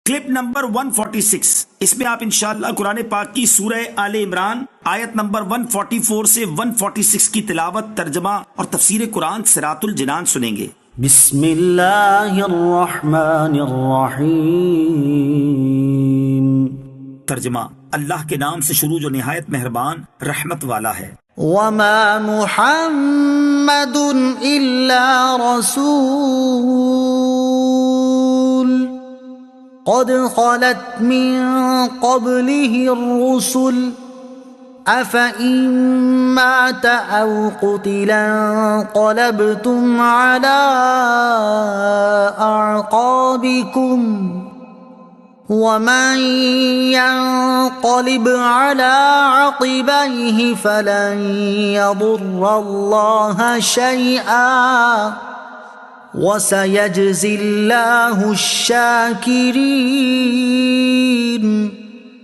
Clip number 146، اس میں آپ انشاءاللہ قرآن پاک کی سورہ آل عمران آیت نمبر 144 سے 146 کی تلاوت، ترجمہ اور تفسیر قرآن صراط الجنان سنیں گے۔ بسم اللہ الرحمن الرحیم۔ ترجمہ، اللہ کے نام سے شروع جو نہایت مہربان رحمت والا ہے۔ وما محمد الا رسول قد خلت من قبله الرسل افإن مات او قتلا انقلبتم على اعقابكم ومن ينقلب على عقبيه فلن يضر الله شيئا وَسَيَجْزِي اللَّهُ الشَّاكِرِينَ۔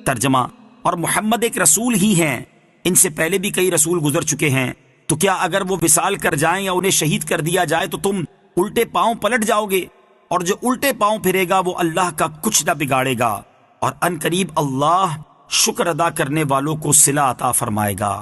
ترجمہ، اور محمد ایک رسول ہی ہیں، ان سے پہلے بھی کئی رسول گزر چکے ہیں، تو کیا اگر وہ وصال کر جائیں یا انہیں شہید کر دیا جائے تو تم الٹے پاؤں پلٹ جاؤ گے، اور جو الٹے پاؤں پھرے گا وہ اللہ کا کچھ نہ بگاڑے گا، اور ان قریب اللہ شکر ادا کرنے والوں کو صلہ عطا فرمائے گا۔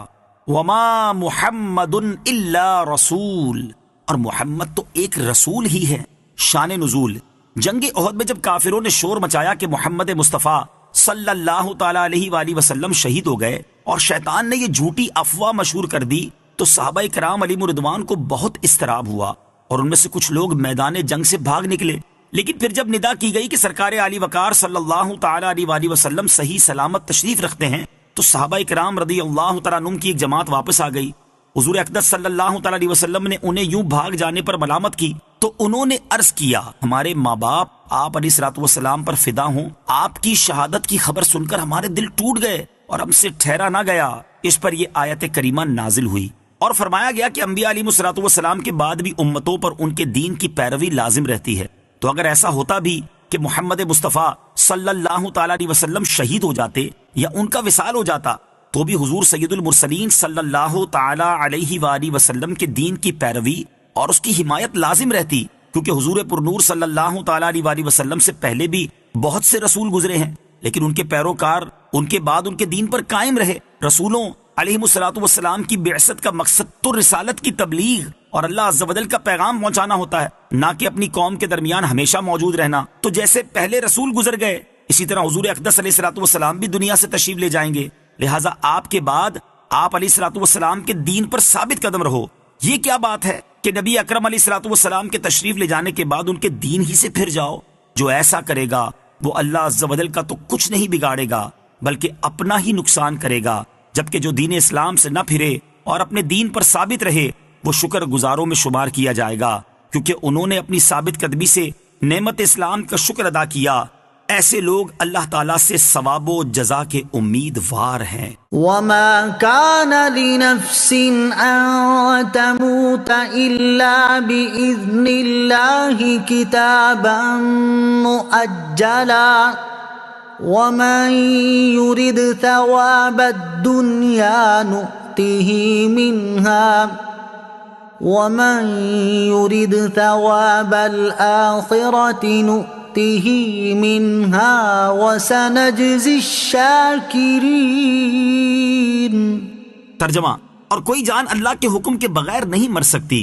وما محمد الا رسول، اور محمد تو ایک رسول ہی ہے۔ شان نزول، جنگ احد میں جب کافروں نے شور مچایا کہ محمد مصطفیٰ صلی اللہ تعالی علیہ وآلہ وسلم شہید ہو گئے اور شیطان نے یہ جھوٹی افواہ مشہور کر دی، تو صحابہ کرام علیہم رضوان کو بہت اضطراب ہوا اور ان میں سے کچھ لوگ میدان جنگ سے بھاگ نکلے۔ لیکن پھر جب ندا کی گئی کہ سرکار علی وقار صلی اللہ تعالی علیہ وآلہ وسلم صحیح سلامت تشریف رکھتے ہیں، تو صحابہ کرام رضی اللہ تعالیٰ عنہم کی ایک جماعت واپس آ گئی۔ حضور اقدس صلی اللہ تعالی علیہ وسلم نے انہیں یوں بھاگ جانے پر ملامت کی، تو انہوں نے عرض کیا، ہمارے ماں باپ آپ علیہ الصلوۃ والسلام پر فدا ہوں، آپ کی شہادت کی خبر سن کر ہمارے دل ٹوٹ گئے اور ہم سے ٹھہرا نہ گیا۔ اس پر یہ آیت کریمہ نازل ہوئی اور فرمایا گیا کہ انبیاء علیہ الصلوۃ والسلام کے بعد بھی امتوں پر ان کے دین کی پیروی لازم رہتی ہے۔ تو اگر ایسا ہوتا بھی کہ محمد مصطفیٰ صلی اللہ تعالی علیہ وسلم شہید ہو جاتے یا ان کا وصال ہو جاتا، تو بھی حضور سید المرسلین صلی اللہ تعالی علیہ وآلہ وسلم کے دین کی پیروی اور اس کی حمایت لازم رہتی، کیونکہ حضور پرنور صلی اللہ تعالی علیہ وآلہ وسلم سے پہلے بھی بہت سے رسول گزرے ہیں، لیکن ان کے پیروکار ان کے بعد ان کے دین پر قائم رہے۔ رسولوں علیہم الصلوۃ والسلام کی بعثت کا مقصد تو رسالت کی تبلیغ اور اللہ عز و جل کا پیغام پہنچانا ہوتا ہے، نہ کہ اپنی قوم کے درمیان ہمیشہ موجود رہنا۔ تو جیسے پہلے رسول گزر گئے، اسی طرح حضور اقدس علیہ الصلوۃ والسلام بھی دنیا سے تشریف لے جائیں گے، لہٰذا آپ کے بعد آپ علیہ الصلوۃ والسلام کے دین پر ثابت قدم رہو۔ یہ کیا بات ہے کہ نبی اکرم علیہ الصلوۃ والسلام کے تشریف لے جانے کے بعد ان کے دین ہی سے پھر جاؤ؟ جو ایسا کرے گا وہ اللہ عز و جل کا تو کچھ نہیں بگاڑے گا بلکہ اپنا ہی نقصان کرے گا، جبکہ جو دین اسلام سے نہ پھرے اور اپنے دین پر ثابت رہے وہ شکر گزاروں میں شمار کیا جائے گا، کیونکہ انہوں نے اپنی ثابت قدمی سے نعمت اسلام کا شکر ادا کیا۔ ایسے لوگ اللہ تعالیٰ سے ثواب و جزا کے امیدوار ہیں۔ وما كان لنفس ان تموت الا باذن الله كتابا مؤجلا ومن يرد ثواب الدنيا نؤته منها ومن يرد ثواب الآخرة نؤته منها وسنجزي الشاكرين۔ ترجمہ، اور کوئی جان اللہ کے حکم کے بغیر نہیں مر سکتی،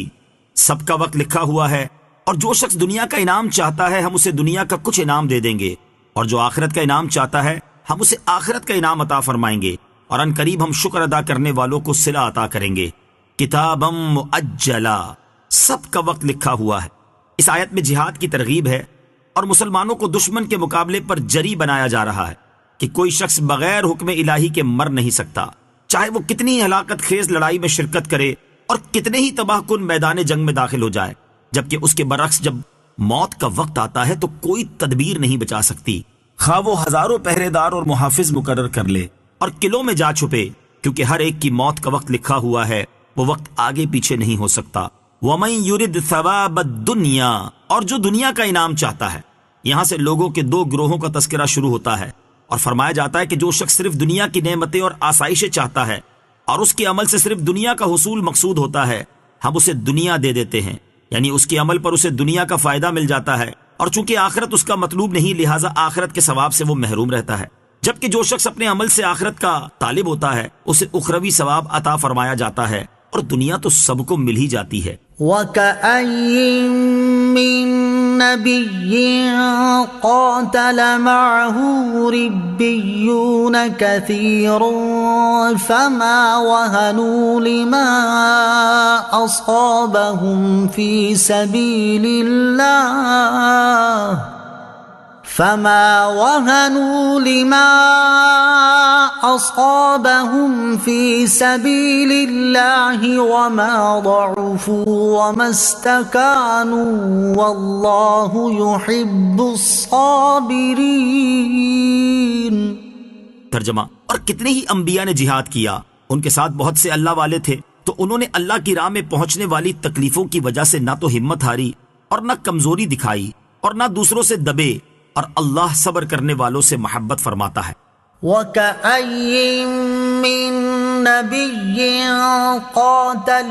سب کا وقت لکھا ہوا ہے، اور جو شخص دنیا کا انعام چاہتا ہے ہم اسے دنیا کا کچھ انعام دے دیں گے، اور جو آخرت کا انعام چاہتا ہے ہم اسے آخرت کا انعام عطا فرمائیں گے، اور ان قریب ہم شکر ادا کرنے والوں کو صلہ عطا کریں گے۔ کتابا مؤجلا، سب کا وقت لکھا ہوا ہے۔ اس آیت میں جہاد کی ترغیب ہے اور مسلمانوں کو دشمن کے مقابلے پر جری بنایا جا رہا ہے کہ کوئی شخص بغیر حکم الہی کے مر نہیں سکتا، چاہے وہ کتنی ہلاکت خیز لڑائی میں شرکت کرے اور کتنے ہی تباہ کن میدان جنگ میں داخل ہو جائے، جبکہ اس کے برعکس جب موت کا وقت آتا ہے تو کوئی تدبیر نہیں بچا سکتی، خواہ وہ ہزاروں پہرے دار اور محافظ مقرر کر لے اور قلعوں میں جا چھپے، کیونکہ ہر ایک کی موت کا وقت لکھا ہوا ہے، وہ وقت آگے پیچھے نہیں ہو سکتا۔ وَمَن يُرِدْ ثَوَابَ الدُّنْيَا، اور جو دنیا کا انعام چاہتا ہے۔ یہاں سے لوگوں کے دو گروہوں کا تذکرہ شروع ہوتا ہے اور فرمایا جاتا ہے کہ جو شخص صرف دنیا کی نعمتیں اور آسائشیں چاہتا ہے اور اس کے عمل سے صرف دنیا کا حصول مقصود ہوتا ہے، ہم اسے دنیا دے دیتے ہیں، یعنی اس کے عمل پر اسے دنیا کا فائدہ مل جاتا ہے، اور چونکہ آخرت اس کا مطلوب نہیں لہٰذا آخرت کے ثواب سے وہ محروم رہتا ہے، جبکہ جو شخص اپنے عمل سے آخرت کا طالب ہوتا ہے اسے اخروی ثواب عطا فرمایا جاتا ہے، اور دنیا تو سب کو مل ہی جاتی ہے۔ وَكَأَيٍّ مِّن نَّبِيٍّ قَاتَلَ مَعَهُ رِبِّيُّونَ كَثِيرٌ فَمَا وَهَنُوا لِمَا أَصَابَهُمْ فِي سَبِيلِ اللَّهِ فما وهنوا لما أصابهم في سبيل الله وما ضعفوا وما استكانوا والله يحب الصابرين۔ ترجمہ، اور کتنے ہی انبیاء نے جہاد کیا، ان کے ساتھ بہت سے اللہ والے تھے، تو انہوں نے اللہ کی راہ میں پہنچنے والی تکلیفوں کی وجہ سے نہ تو ہمت ہاری اور نہ کمزوری دکھائی اور نہ دوسروں سے دبے، اور اللہ صبر کرنے والوں سے محبت فرماتا ہے۔ وَكَأَيٍّ مِّن نَّبِيٍّ قَاتَلَ،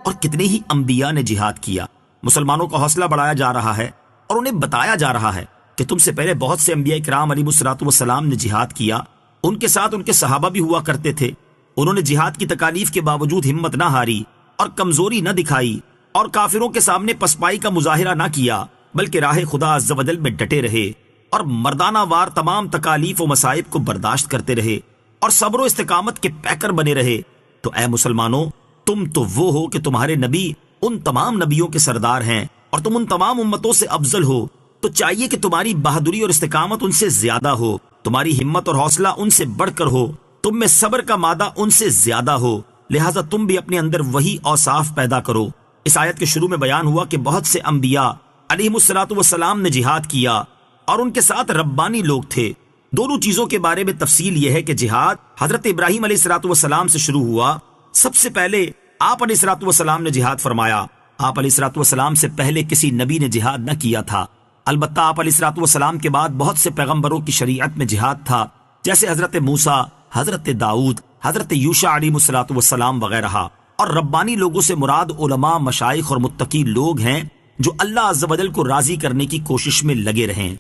اور کتنے ہی انبیاء نے جہاد کیا۔ مسلمانوں کا حوصلہ بڑھایا جا رہا ہے اور انہیں بتایا جا رہا ہے کہ تم سے پہلے بہت سے انبیاء کرام علیہ الصلوۃ والسلام نے جہاد کیا، ان کے ساتھ ان کے صحابہ بھی ہوا کرتے تھے، انہوں نے جہاد کی تکالیف کے باوجود ہمت نہ ہاری اور کمزوری نہ دکھائی اور کافروں کے سامنے پسپائی کا مظاہرہ نہ کیا، بلکہ راہ خدا عز و جل میں ڈٹے رہے اور مردانہ وار تمام تکالیف و مصائب کو برداشت کرتے رہے اور صبر و استقامت کے پیکر بنے رہے۔ تو اے مسلمانوں، تم تو وہ ہو کہ تمہارے نبی ان تمام نبیوں کے سردار ہیں اور تم ان تمام امتوں سے افضل ہو، تو چاہیے کہ تمہاری بہادری اور استقامت ان سے زیادہ ہو، تمہاری ہمت اور حوصلہ ان سے بڑھ کر ہو، تم میں صبر کا مادہ ان سے زیادہ ہو، لہٰذا تم بھی اپنے اندر وہی اوصاف پیدا کرو۔ اس آیت کے شروع میں بیان ہوا کہ بہت سے انبیاء علیہم الصلوۃ والسلام نے جہاد کیا اور ان کے ساتھ ربانی لوگ تھے۔ دونوں چیزوں کے بارے میں تفصیل یہ ہے کہ جہاد حضرت ابراہیم علیہ الصلوۃ والسلام سے شروع ہوا۔ سب سے پہلے آپ علیہ الصلوۃ والسلام نے جہاد فرمایا۔ آپ علیہ الصلوۃ والسلام سے پہلے کسی نبی نے جہاد نہ کیا تھا، البتہ آپ علیہ الصلوۃ والسلام کے بعد بہت سے پیغمبروں کی شریعت میں جہاد تھا، جیسے حضرت موسیٰ، حضرت داؤد، حضرت یوشع علیہ الصلوۃ والسلام وغیرہ۔ اور ربانی لوگوں سے مراد علماء، مشائخ اور متقی لوگ ہیں جو اللہ عز و جل کو راضی کرنے کی کوشش میں لگے رہیں۔